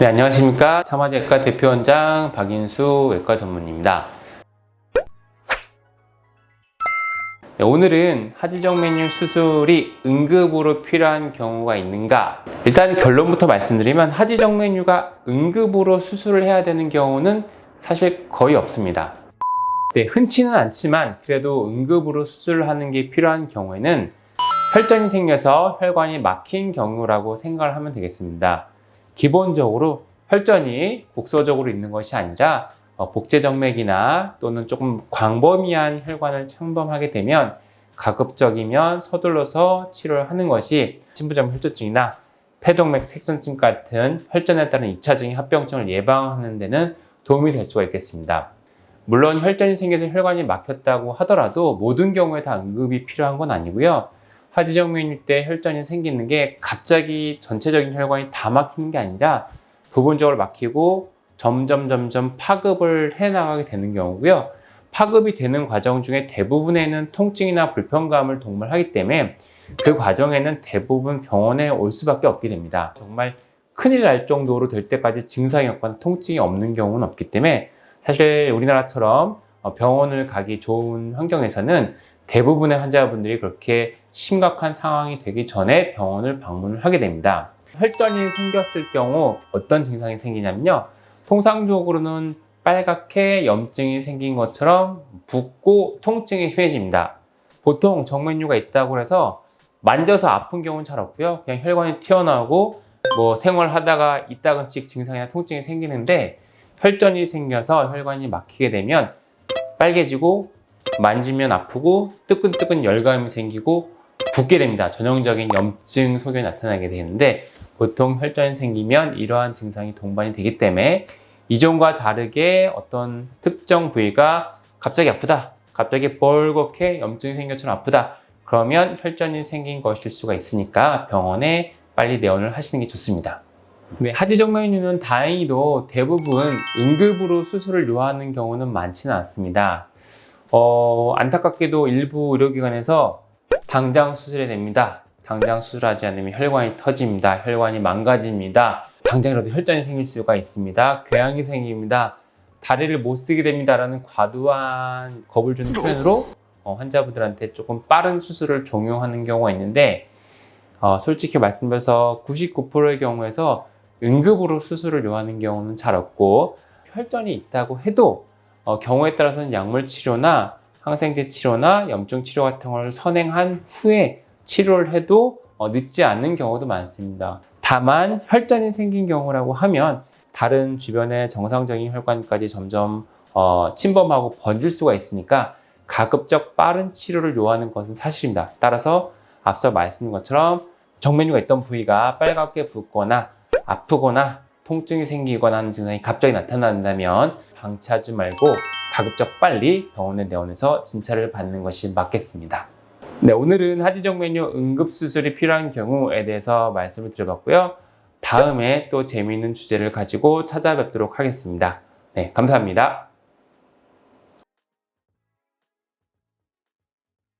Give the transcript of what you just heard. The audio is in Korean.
네, 안녕하십니까. 사마제과 대표원장 박인수 외과 전문의입니다. 네, 오늘은 하지정맥류 수술이 응급으로 필요한 경우가 있는가? 일단 결론부터 말씀드리면 하지정맥류가 응급으로 수술을 해야 되는 경우는 사실 거의 없습니다. 네, 흔치는 않지만 그래도 응급으로 수술을 하는 게 필요한 경우에는 혈전이 생겨서 혈관이 막힌 경우라고 생각을 하면 되겠습니다. 기본적으로 혈전이 국소적으로 있는 것이 아니라 복제정맥이나 또는 조금 광범위한 혈관을 침범하게 되면 가급적이면 서둘러서 치료를 하는 것이 심부전 혈전증이나 폐동맥 색선증 같은 혈전에 따른 2차적인 합병증을 예방하는 데는 도움이 될 수가 있겠습니다. 물론 혈전이 생겨서 혈관이 막혔다고 하더라도 모든 경우에 다 응급이 필요한 건 아니고요. 하지정맥류 때 혈전이 생기는 게 갑자기 전체적인 혈관이 다 막히는 게 아니라 부분적으로 막히고 점점 파급을 해나가게 되는 경우고요. 파급이 되는 과정 중에 대부분에는 통증이나 불편감을 동반하기 때문에 그 과정에는 대부분 병원에 올 수밖에 없게 됩니다. 정말 큰일 날 정도로 될 때까지 증상이 없거나 통증이 없는 경우는 없기 때문에 사실 우리나라처럼 병원을 가기 좋은 환경에서는 대부분의 환자분들이 그렇게 심각한 상황이 되기 전에 병원을 방문을 하게 됩니다. 혈전이 생겼을 경우 어떤 증상이 생기냐면요. 통상적으로는 빨갛게 염증이 생긴 것처럼 붓고 통증이 심해집니다. 보통 정맥류가 있다고 해서 만져서 아픈 경우는 잘 없고요. 그냥 혈관이 튀어나오고 생활하다가 이따금씩 증상이나 통증이 생기는데 혈전이 생겨서 혈관이 막히게 되면 빨개지고 만지면 아프고 뜨끈뜨끈 열감이 생기고 붓게 됩니다. 전형적인 염증 소견이 나타나게 되는데 보통 혈전이 생기면 이러한 증상이 동반이 되기 때문에 이전과 다르게 어떤 특정 부위가 갑자기 아프다, 갑자기 벌겋게 염증이 생긴 것처럼 아프다, 그러면 혈전이 생긴 것일 수가 있으니까 병원에 빨리 내원을 하시는 게 좋습니다. 네, 하지정맥류는 다행히도 대부분 응급으로 수술을 요하는 경우는 많지는 않습니다. 안타깝게도 일부 의료기관에서 당장 수술해야 됩니다. 당장 수술하지 않으면 혈관이 터집니다. 혈관이 망가집니다. 당장이라도 혈전이 생길 수가 있습니다. 궤양이 생깁니다. 다리를 못 쓰게 됩니다. 라는 과도한 겁을 주는 표현으로 환자분들한테 조금 빠른 수술을 종용하는 경우가 있는데 솔직히 말씀드려서 99%의 경우에서 응급으로 수술을 요하는 경우는 잘 없고 혈전이 있다고 해도 경우에 따라서는 약물 치료나 항생제 치료나 염증 치료 같은 걸 선행한 후에 치료를 해도 늦지 않는 경우도 많습니다. 다만 혈전이 생긴 경우라고 하면 다른 주변의 정상적인 혈관까지 점점 침범하고 번질 수가 있으니까 가급적 빠른 치료를 요하는 것은 사실입니다. 따라서 앞서 말씀드린 것처럼 정맥류가 있던 부위가 빨갛게 붓거나 아프거나 통증이 생기거나 하는 증상이 갑자기 나타난다면 방치하지 말고 가급적 빨리 병원에 내원해서 진찰을 받는 것이 맞겠습니다. 네, 오늘은 하지정맥류 응급수술이 필요한 경우에 대해서 말씀을 드려봤고요. 다음에 또 재미있는 주제를 가지고 찾아뵙도록 하겠습니다. 네, 감사합니다.